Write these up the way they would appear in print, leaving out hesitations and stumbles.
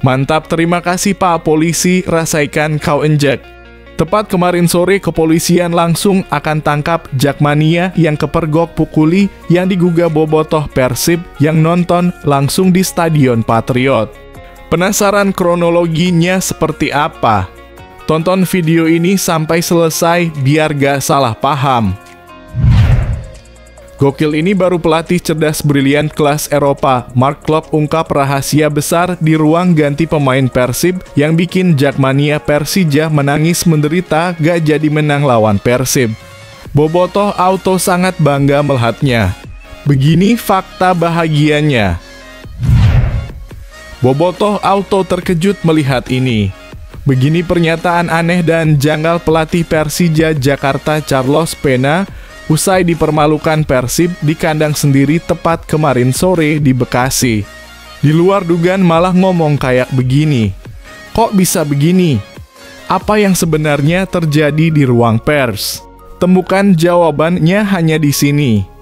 Mantap, terima kasih Pak Polisi, rasaikan kau enjek. Tepat kemarin sore, kepolisian langsung akan tangkap Jakmania yang kepergok pukuli yang digugah bobotoh Persib yang nonton langsung di Stadion Patriot. Penasaran kronologinya seperti apa? Tonton video ini sampai selesai biar gak salah paham. Gokil, ini baru pelatih cerdas brilian kelas Eropa. Mark Klok ungkap rahasia besar di ruang ganti pemain Persib yang bikin Jakmania Persija menangis menderita gak jadi menang lawan Persib. Bobotoh auto sangat bangga melihatnya. Begini fakta bahagianya. Bobotoh auto terkejut melihat ini. Begini pernyataan aneh dan janggal pelatih Persija Jakarta Carlos Pena usai dipermalukan Persib di kandang sendiri tepat kemarin sore di Bekasi. Di luar dugaan malah ngomong kayak begini. Kok bisa begini? Apa yang sebenarnya terjadi di ruang pers? Temukan jawabannya hanya di sini.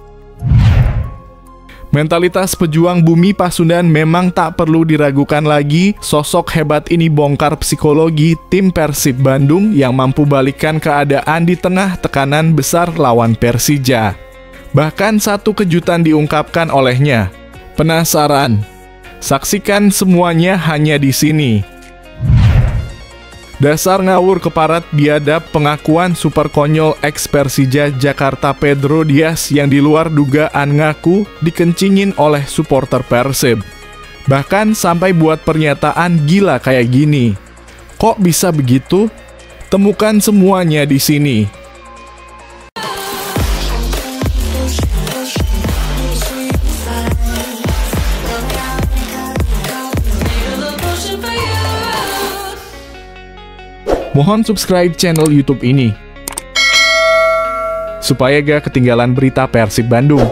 Mentalitas pejuang bumi Pasundan memang tak perlu diragukan lagi. Sosok hebat ini bongkar psikologi tim Persib Bandung yang mampu balikkan keadaan di tengah tekanan besar lawan Persija. Bahkan satu kejutan diungkapkan olehnya. Penasaran? Saksikan semuanya hanya di sini. Dasar ngawur keparat biadab, pengakuan super konyol ex Persija Jakarta Pedro Dias yang di luar dugaan ngaku dikencingin oleh supporter Persib. Bahkan sampai buat pernyataan gila kayak gini. Kok bisa begitu? Temukan semuanya di sini. Mohon subscribe channel YouTube ini supaya gak ketinggalan berita Persib Bandung.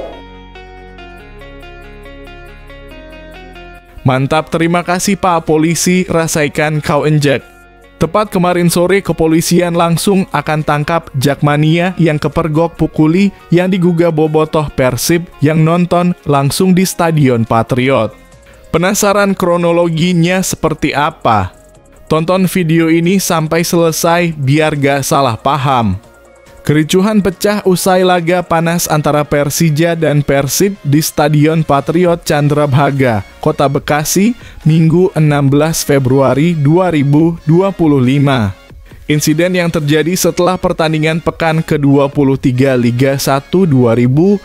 Mantap, terima kasih Pak Polisi, rasaikan kau enjek. Tepat kemarin sore, kepolisian langsung akan tangkap Jakmania yang kepergok pukuli yang digugah bobotoh Persib yang nonton langsung di Stadion Patriot. Penasaran kronologinya seperti apa? Tonton video ini sampai selesai biar gak salah paham. Kericuhan pecah usai laga panas antara Persija dan Persib di Stadion Patriot Candrabhaga, Kota Bekasi, Minggu 16 Februari 2025. Insiden yang terjadi setelah pertandingan pekan ke-23 Liga 1 2024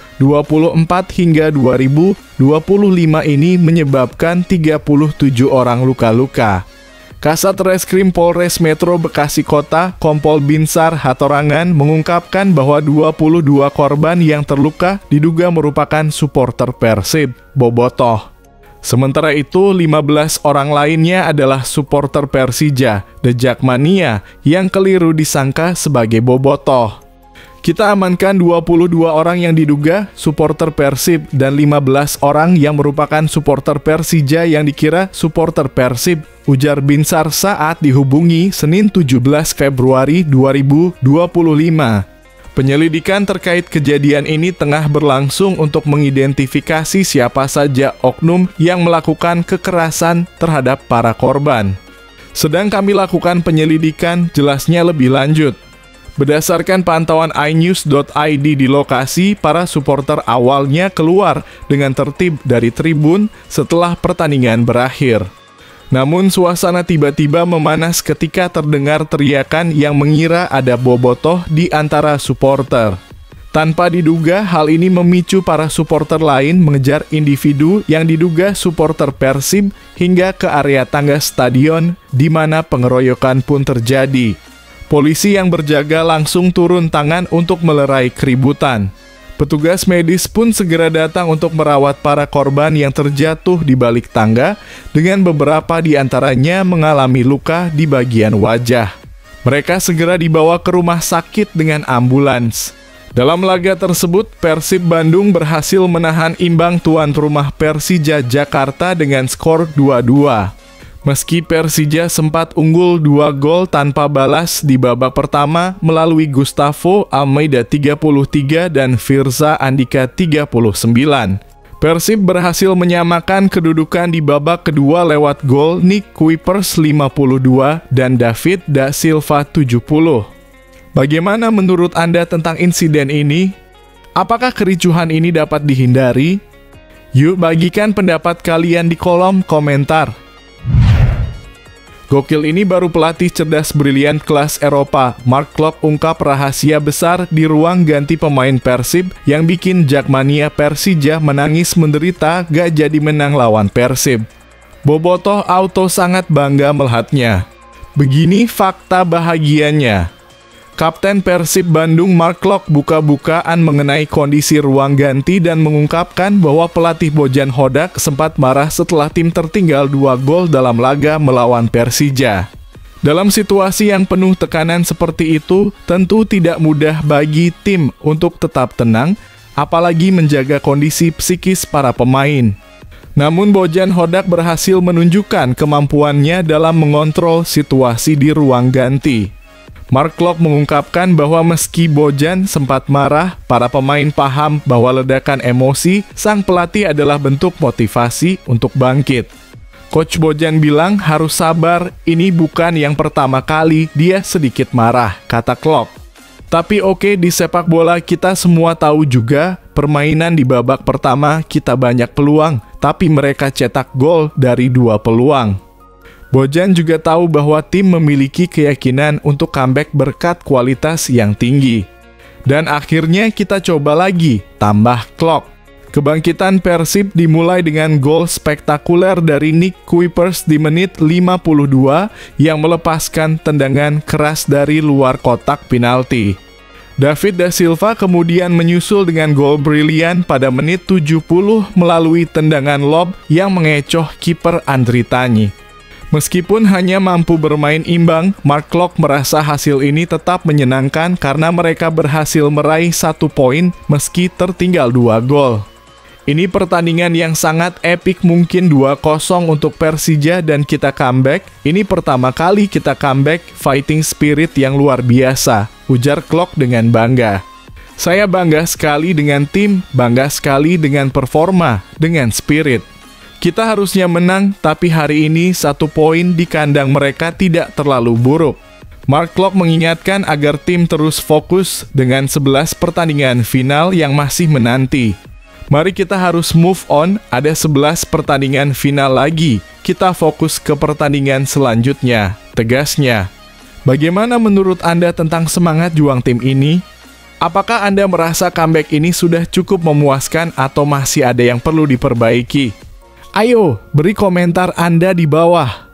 hingga 2025 ini menyebabkan 37 orang luka-luka. Kasat Reskrim Polres Metro Bekasi Kota, Kompol Binsar Hatorangan mengungkapkan bahwa 22 korban yang terluka diduga merupakan supporter Persib, bobotoh. Sementara itu, 15 orang lainnya adalah supporter Persija, The Jakmania, yang keliru disangka sebagai bobotoh. Kita amankan 22 orang yang diduga supporter Persib dan 15 orang yang merupakan supporter Persija yang dikira supporter Persib, ujar Binsar saat dihubungi Senin 17 Februari 2025. Penyelidikan terkait kejadian ini tengah berlangsung untuk mengidentifikasi siapa saja oknum yang melakukan kekerasan terhadap para korban. Sedang kami lakukan penyelidikan, jelasnya lebih lanjut. Berdasarkan pantauan iNews.id di lokasi, para supporter awalnya keluar dengan tertib dari tribun setelah pertandingan berakhir. Namun suasana tiba-tiba memanas ketika terdengar teriakan yang mengira ada bobotoh di antara supporter. Tanpa diduga, hal ini memicu para supporter lain mengejar individu yang diduga supporter Persib hingga ke area tangga stadion, di mana pengeroyokan pun terjadi. Polisi yang berjaga langsung turun tangan untuk melerai keributan. Petugas medis pun segera datang untuk merawat para korban yang terjatuh di balik tangga, dengan beberapa di antaranya mengalami luka di bagian wajah. Mereka segera dibawa ke rumah sakit dengan ambulans. Dalam laga tersebut, Persib Bandung berhasil menahan imbang tuan rumah Persija Jakarta dengan skor 2-2. Meski Persija sempat unggul 2 gol tanpa balas di babak pertama melalui Gustavo Almeida 33 dan Firza Andika 39. Persib berhasil menyamakan kedudukan di babak kedua lewat gol Nick Kuipers 52 dan David da Silva 70. Bagaimana menurut Anda tentang insiden ini? Apakah kericuhan ini dapat dihindari? Yuk bagikan pendapat kalian di kolom komentar. Gokil, ini baru pelatih cerdas brilian kelas Eropa. Mark Klok ungkap rahasia besar di ruang ganti pemain Persib yang bikin Jakmania Persija menangis menderita gak jadi menang lawan Persib. Bobotoh Auto sangat bangga melihatnya. Begini fakta bahagianya. Kapten Persib Bandung Mark Klok buka-bukaan mengenai kondisi ruang ganti dan mengungkapkan bahwa pelatih Bojan Hodak sempat marah setelah tim tertinggal 2 gol dalam laga melawan Persija. Dalam situasi yang penuh tekanan seperti itu, tentu tidak mudah bagi tim untuk tetap tenang, apalagi menjaga kondisi psikis para pemain. Namun Bojan Hodak berhasil menunjukkan kemampuannya dalam mengontrol situasi di ruang ganti. Mark Klok mengungkapkan bahwa meski Bojan sempat marah, para pemain paham bahwa ledakan emosi sang pelatih adalah bentuk motivasi untuk bangkit. Coach Bojan bilang harus sabar, ini bukan yang pertama kali dia sedikit marah, kata Klok. Tapi oke, di sepak bola kita semua tahu juga, permainan di babak pertama kita banyak peluang, tapi mereka cetak gol dari 2 peluang. Bojan juga tahu bahwa tim memiliki keyakinan untuk comeback berkat kualitas yang tinggi. Dan akhirnya kita coba lagi, tambah Klok. Kebangkitan Persib dimulai dengan gol spektakuler dari Nick Kuipers di menit 52 yang melepaskan tendangan keras dari luar kotak penalti. David da Silva kemudian menyusul dengan gol brilian pada menit 70 melalui tendangan lob yang mengecoh kiper Andri Tanyi. Meskipun hanya mampu bermain imbang, Mark Klok merasa hasil ini tetap menyenangkan karena mereka berhasil meraih 1 poin meski tertinggal 2 gol. Ini pertandingan yang sangat epik, mungkin 2-0 untuk Persija dan kita comeback. Ini pertama kali kita comeback, fighting spirit yang luar biasa, ujar Klok dengan bangga. Saya bangga sekali dengan tim, bangga sekali dengan performa, dengan spirit. Kita harusnya menang, tapi hari ini 1 poin di kandang mereka tidak terlalu buruk. Mark Klok mengingatkan agar tim terus fokus dengan 11 pertandingan final yang masih menanti. Mari kita harus move on, ada 11 pertandingan final lagi. Kita fokus ke pertandingan selanjutnya, tegasnya. Bagaimana menurut Anda tentang semangat juang tim ini? Apakah Anda merasa comeback ini sudah cukup memuaskan atau masih ada yang perlu diperbaiki? Ayo, beri komentar Anda di bawah.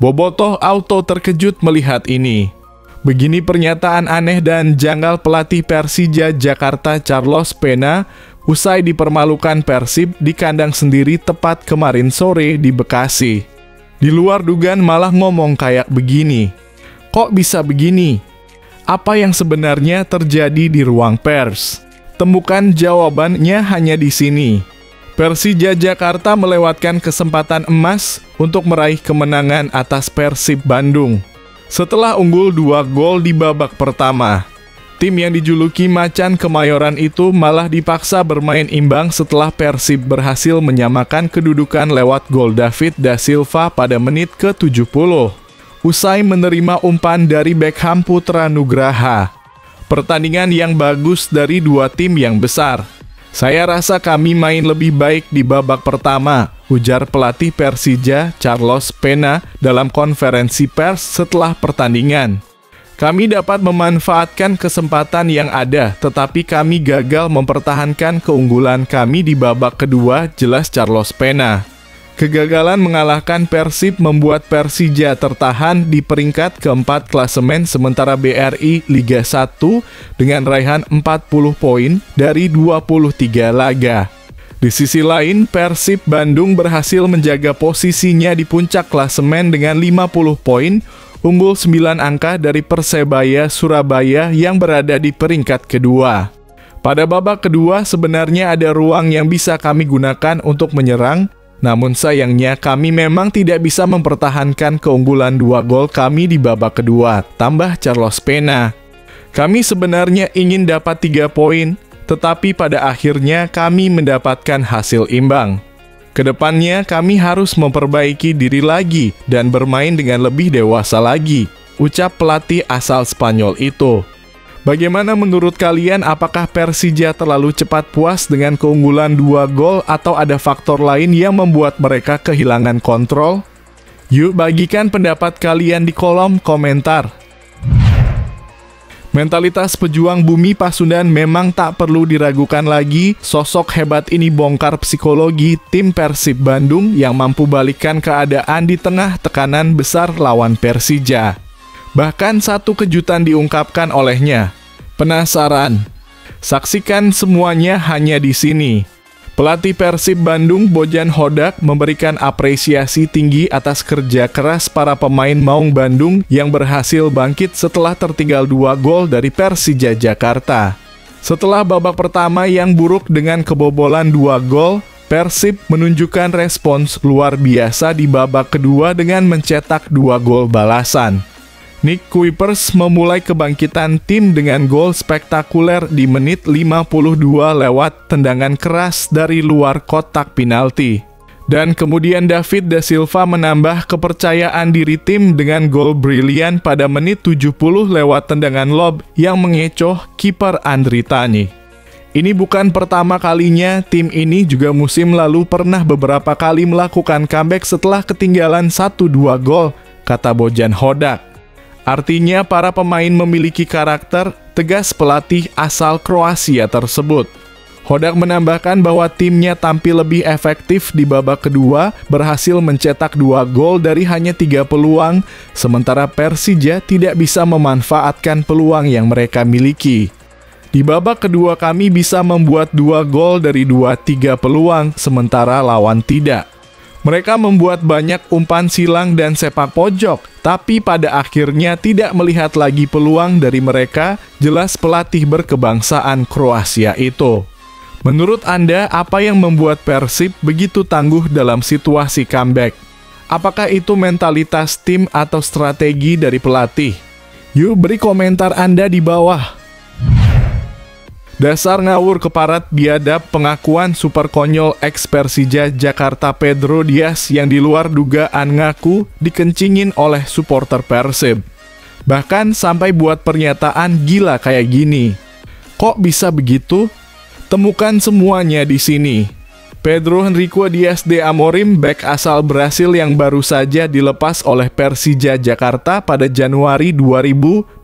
Bobotoh Auto terkejut melihat ini. Begini pernyataan aneh dan janggal pelatih Persija Jakarta Carlos Pena usai dipermalukan Persib di kandang sendiri tepat kemarin sore di Bekasi. Di luar dugaan malah ngomong kayak begini. Kok bisa begini? Apa yang sebenarnya terjadi di ruang pers? Temukan jawabannya hanya di sini. Persija Jakarta melewatkan kesempatan emas untuk meraih kemenangan atas Persib Bandung. Setelah unggul 2 gol di babak pertama, tim yang dijuluki Macan Kemayoran itu malah dipaksa bermain imbang setelah Persib berhasil menyamakan kedudukan lewat gol David da Silva pada menit ke-70. Usai menerima umpan dari Beckham Putra Nugraha. Pertandingan yang bagus dari 2 tim yang besar. Saya rasa kami main lebih baik di babak pertama, ujar pelatih Persija Carlos Pena dalam konferensi pers setelah pertandingan. Kami dapat memanfaatkan kesempatan yang ada, tetapi kami gagal mempertahankan keunggulan kami di babak kedua, jelas Carlos Pena. Kegagalan mengalahkan Persib membuat Persija tertahan di peringkat keempat klasemen sementara BRI Liga 1 dengan raihan 40 poin dari 23 laga. Di sisi lain, Persib Bandung berhasil menjaga posisinya di puncak klasemen dengan 50 poin, unggul 9 angka dari Persebaya Surabaya yang berada di peringkat kedua. Pada babak kedua sebenarnya ada ruang yang bisa kami gunakan untuk menyerang, namun sayangnya kami memang tidak bisa mempertahankan keunggulan 2 gol kami di babak kedua, tambah Carlos Pena. Kami sebenarnya ingin dapat 3 poin, tetapi pada akhirnya kami mendapatkan hasil imbang. Kedepannya kami harus memperbaiki diri lagi dan bermain dengan lebih dewasa lagi, ucap pelatih asal Spanyol itu. Bagaimana menurut kalian, apakah Persija terlalu cepat puas dengan keunggulan 2 gol atau ada faktor lain yang membuat mereka kehilangan kontrol? Yuk bagikan pendapat kalian di kolom komentar. Mentalitas pejuang bumi Pasundan memang tak perlu diragukan lagi. Sosok hebat ini bongkar psikologi tim Persib Bandung yang mampu balikkan keadaan di tengah tekanan besar lawan Persija. Bahkan satu kejutan diungkapkan olehnya. Penasaran? Saksikan semuanya hanya di sini. Pelatih Persib Bandung, Bojan Hodak, memberikan apresiasi tinggi atas kerja keras para pemain Maung Bandung yang berhasil bangkit setelah tertinggal 2 gol dari Persija Jakarta. Setelah babak pertama yang buruk dengan kebobolan 2 gol, Persib menunjukkan respons luar biasa di babak kedua dengan mencetak 2 gol balasan. Nick Kuipers memulai kebangkitan tim dengan gol spektakuler di menit 52 lewat tendangan keras dari luar kotak penalti. Dan kemudian David Da Silva menambah kepercayaan diri tim dengan gol brilian pada menit 70 lewat tendangan lob yang mengecoh kiper Andri Tani. Ini bukan pertama kalinya, tim ini juga musim lalu pernah beberapa kali melakukan comeback setelah ketinggalan 1-2 gol, kata Bojan Hodak. Artinya para pemain memiliki karakter, tegas pelatih asal Kroasia tersebut. Hodak menambahkan bahwa timnya tampil lebih efektif di babak kedua, berhasil mencetak 2 gol dari hanya 3 peluang, sementara Persija tidak bisa memanfaatkan peluang yang mereka miliki. Di babak kedua kami bisa membuat 2 gol dari 2-3 peluang, sementara lawan tidak. Mereka membuat banyak umpan silang dan sepak pojok, tapi pada akhirnya tidak melihat lagi peluang dari mereka, jelas pelatih berkebangsaan Kroasia itu. Menurut Anda, apa yang membuat Persib begitu tangguh dalam situasi comeback? Apakah itu mentalitas tim atau strategi dari pelatih? Yuk beri komentar Anda di bawah. Dasar ngawur keparat biadab, pengakuan super konyol ex Persija Jakarta Pedro Dias yang di luar dugaan ngaku dikencingin oleh supporter Persib. Bahkan sampai buat pernyataan gila kayak gini. Kok bisa begitu? Temukan semuanya di sini. Pedro Henrique Dias de Amorim, bek asal Brasil yang baru saja dilepas oleh Persija Jakarta pada Januari 2025,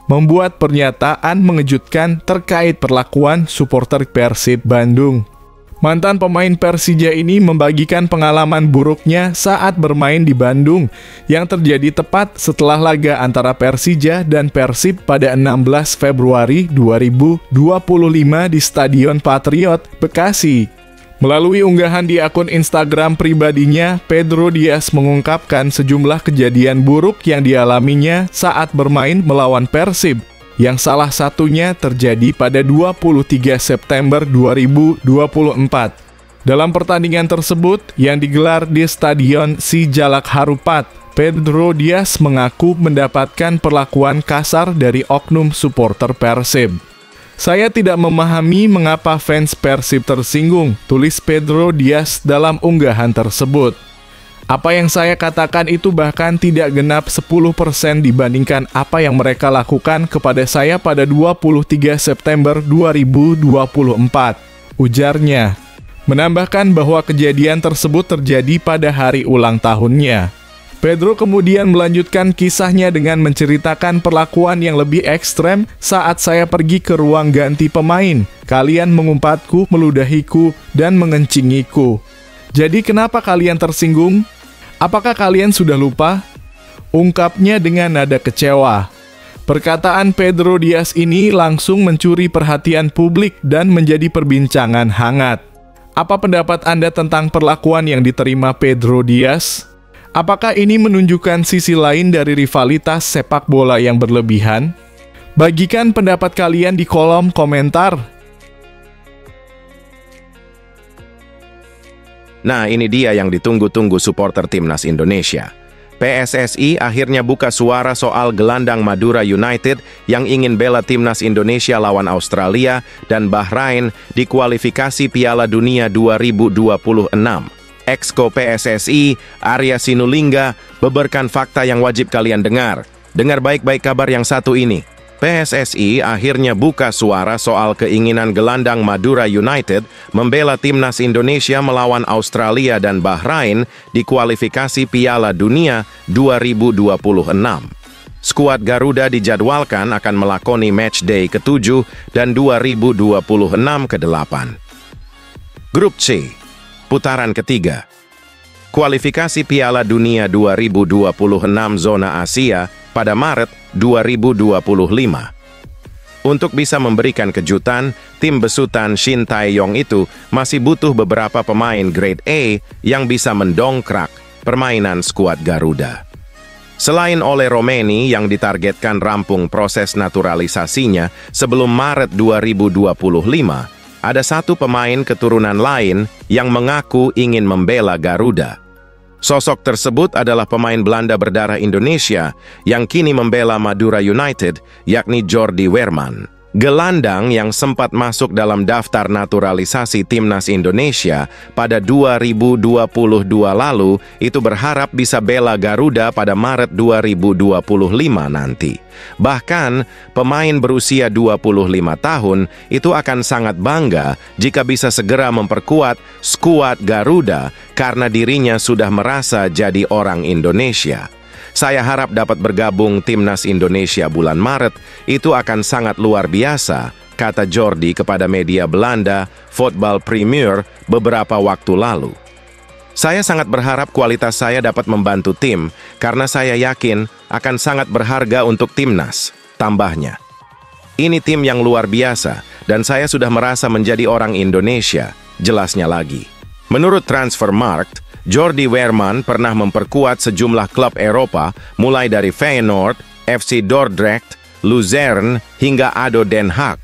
membuat pernyataan mengejutkan terkait perlakuan supporter Persib Bandung. Mantan pemain Persija ini membagikan pengalaman buruknya saat bermain di Bandung, yang terjadi tepat setelah laga antara Persija dan Persib pada 16 Februari 2025 di Stadion Patriot, Bekasi. Melalui unggahan di akun Instagram pribadinya, Pedro Dias mengungkapkan sejumlah kejadian buruk yang dialaminya saat bermain melawan Persib, yang salah satunya terjadi pada 23 September 2024. Dalam pertandingan tersebut, yang digelar di Stadion Sijalak Harupat, Pedro Dias mengaku mendapatkan perlakuan kasar dari oknum supporter Persib. Saya tidak memahami mengapa fans Persib tersinggung, tulis Pedro Dias dalam unggahan tersebut. Apa yang saya katakan itu bahkan tidak genap 10% dibandingkan apa yang mereka lakukan kepada saya pada 23 September 2024, ujarnya. Menambahkan bahwa kejadian tersebut terjadi pada hari ulang tahunnya. Pedro kemudian melanjutkan kisahnya dengan menceritakan perlakuan yang lebih ekstrem saat saya pergi ke ruang ganti pemain. Kalian mengumpatku, meludahiku, dan mengencingiku. Jadi kenapa kalian tersinggung? Apakah kalian sudah lupa? Ungkapnya dengan nada kecewa. Perkataan Pedro Dias ini langsung mencuri perhatian publik dan menjadi perbincangan hangat. Apa pendapat Anda tentang perlakuan yang diterima Pedro Dias? Apakah ini menunjukkan sisi lain dari rivalitas sepak bola yang berlebihan? Bagikan pendapat kalian di kolom komentar. Nah, ini dia yang ditunggu-tunggu supporter Timnas Indonesia. PSSI akhirnya buka suara soal gelandang Madura United yang ingin bela timnas Indonesia lawan Australia dan Bahrain di kualifikasi Piala Dunia 2026. Exco PSSI, Arya Sinulinga, beberkan fakta yang wajib kalian dengar. Dengar baik-baik kabar yang satu ini. PSSI akhirnya buka suara soal keinginan gelandang Madura United membela timnas Indonesia melawan Australia dan Bahrain di kualifikasi Piala Dunia 2026. Skuad Garuda dijadwalkan akan melakoni matchday ke-7 dan 2026 ke-8. Grup C, putaran ketiga. Kualifikasi Piala Dunia 2026 zona Asia pada Maret 2025. Untuk bisa memberikan kejutan, tim besutan Shin Tae-yong itu masih butuh beberapa pemain grade A yang bisa mendongkrak permainan skuad Garuda. Selain Ole Romeni yang ditargetkan rampung proses naturalisasinya sebelum Maret 2025, ada satu pemain keturunan lain yang mengaku ingin membela Garuda. Sosok tersebut adalah pemain Belanda berdarah Indonesia yang kini membela Madura United, yakni Jordi Weerman. Gelandang yang sempat masuk dalam daftar naturalisasi timnas Indonesia pada 2022 lalu itu berharap bisa bela Garuda pada Maret 2025 nanti. Bahkan, pemain berusia 25 tahun itu akan sangat bangga jika bisa segera memperkuat skuad Garuda karena dirinya sudah merasa jadi orang Indonesia. Saya harap dapat bergabung timnas Indonesia bulan Maret, itu akan sangat luar biasa, kata Jordi kepada media Belanda, Voetbal Premier, beberapa waktu lalu. Saya sangat berharap kualitas saya dapat membantu tim, karena saya yakin akan sangat berharga untuk timnas, tambahnya. Ini tim yang luar biasa, dan saya sudah merasa menjadi orang Indonesia, jelasnya lagi. Menurut Transfermarkt, Jordi Weerman pernah memperkuat sejumlah klub Eropa, mulai dari Feyenoord, FC Dordrecht, Luzern, hingga ADO Den Haag.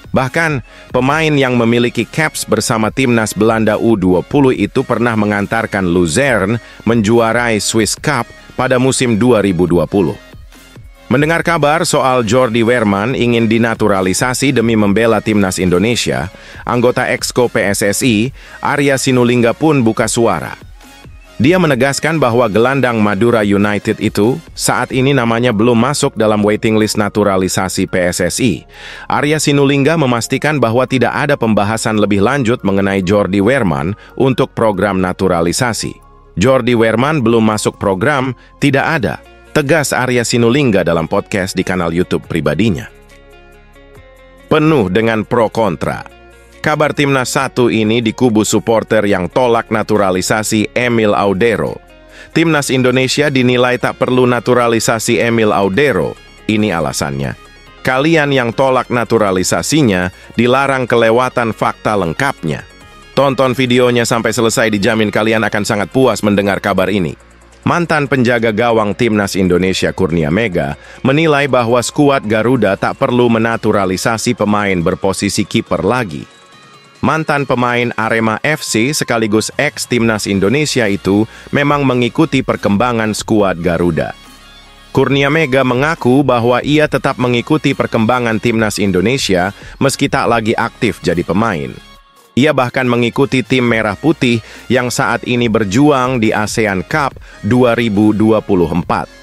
Bahkan, pemain yang memiliki caps bersama timnas Belanda U20 itu pernah mengantarkan Luzern menjuarai Swiss Cup pada musim 2020. Mendengar kabar soal Jordi Weerman ingin dinaturalisasi demi membela timnas Indonesia, anggota Exco PSSI, Arya Sinulinga pun buka suara. Dia menegaskan bahwa gelandang Madura United itu saat ini namanya belum masuk dalam waiting list naturalisasi PSSI. Arya Sinulinga memastikan bahwa tidak ada pembahasan lebih lanjut mengenai Jordi Weerman untuk program naturalisasi. Jordi Weerman belum masuk program, tidak ada, tegas Arya Sinulinga dalam podcast di kanal YouTube pribadinya. Penuh dengan pro kontra. Kabar timnas satu ini di kubu supporter yang tolak naturalisasi Emil Audero. Timnas Indonesia dinilai tak perlu naturalisasi Emil Audero. Ini alasannya. Kalian yang tolak naturalisasinya dilarang kelewatan fakta lengkapnya. Tonton videonya sampai selesai, dijamin kalian akan sangat puas mendengar kabar ini. Mantan penjaga gawang timnas Indonesia Kurnia Mega menilai bahwa skuad Garuda tak perlu menaturalisasi pemain berposisi kiper lagi. Mantan pemain Arema FC sekaligus ex-timnas Indonesia itu memang mengikuti perkembangan skuad Garuda. Kurnia Mega mengaku bahwa ia tetap mengikuti perkembangan timnas Indonesia meski tak lagi aktif jadi pemain. Ia bahkan mengikuti tim Merah Putih yang saat ini berjuang di ASEAN Cup 2024.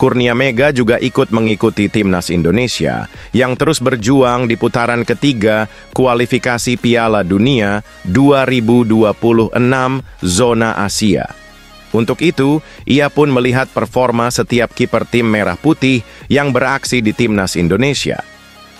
Kurnia Mega juga ikut mengikuti timnas Indonesia yang terus berjuang di putaran ketiga kualifikasi Piala Dunia 2026 zona Asia. Untuk itu, ia pun melihat performa setiap kiper tim Merah Putih yang beraksi di timnas Indonesia.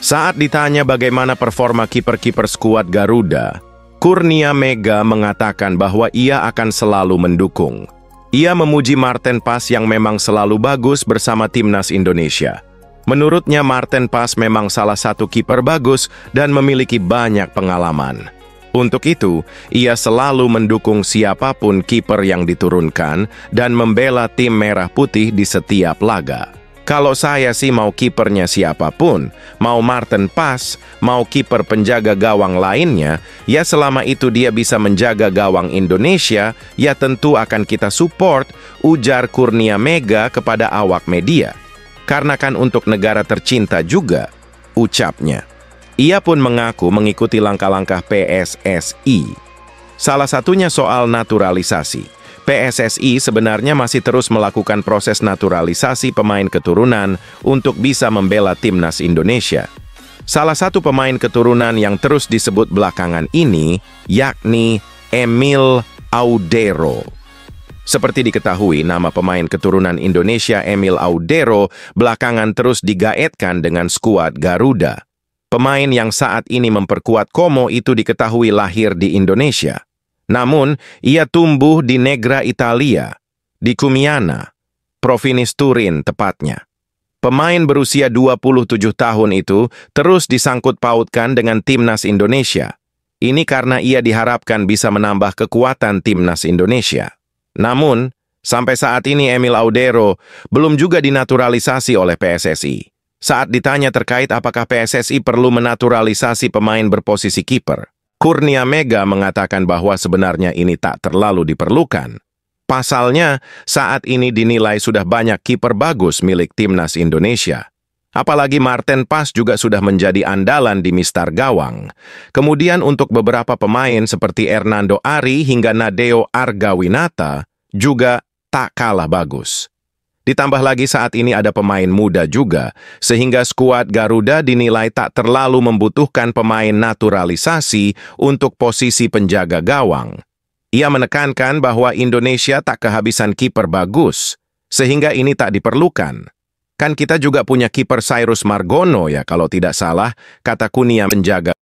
Saat ditanya bagaimana performa kiper-kiper skuad Garuda, Kurnia Mega mengatakan bahwa ia akan selalu mendukung. Ia memuji Maarten Pas yang memang selalu bagus bersama timnas Indonesia. Menurutnya Maarten Pas memang salah satu kiper bagus dan memiliki banyak pengalaman. Untuk itu, ia selalu mendukung siapapun kiper yang diturunkan dan membela tim Merah Putih di setiap laga, Kalau saya sih mau kipernya siapapun, mau Marten Pas, mau kiper penjaga gawang lainnya, ya selama itu dia bisa menjaga gawang Indonesia, ya tentu akan kita support, ujar Kurnia Mega kepada awak media. Karena kan untuk negara tercinta juga, ucapnya. Ia pun mengaku mengikuti langkah-langkah PSSI. Salah satunya soal naturalisasi. PSSI sebenarnya masih terus melakukan proses naturalisasi pemain keturunan untuk bisa membela timnas Indonesia. Salah satu pemain keturunan yang terus disebut belakangan ini yakni Emil Audero. Seperti diketahui, nama pemain keturunan Indonesia Emil Audero belakangan terus digaetkan dengan skuad Garuda. Pemain yang saat ini memperkuat Como itu diketahui lahir di Indonesia. Namun, ia tumbuh di Negra Italia, di Cumiana, Provinsi Turin tepatnya. Pemain berusia 27 tahun itu terus disangkut pautkan dengan timnas Indonesia. Ini karena ia diharapkan bisa menambah kekuatan timnas Indonesia. Namun, sampai saat ini Emil Audero belum juga dinaturalisasi oleh PSSI. Saat ditanya terkait apakah PSSI perlu menaturalisasi pemain berposisi kiper, Kurnia Mega mengatakan bahwa sebenarnya ini tak terlalu diperlukan. Pasalnya, saat ini dinilai sudah banyak kiper bagus milik timnas Indonesia. Apalagi Marten Pas juga sudah menjadi andalan di mistar gawang. Kemudian untuk beberapa pemain seperti Hernando Ari hingga Nadeo Argawinata juga tak kalah bagus. Ditambah lagi saat ini ada pemain muda juga, sehingga skuad Garuda dinilai tak terlalu membutuhkan pemain naturalisasi untuk posisi penjaga gawang. Ia menekankan bahwa Indonesia tak kehabisan kiper bagus, sehingga ini tak diperlukan. Kan kita juga punya kiper Cyrus Margono ya kalau tidak salah, kata Kurnia menjaga.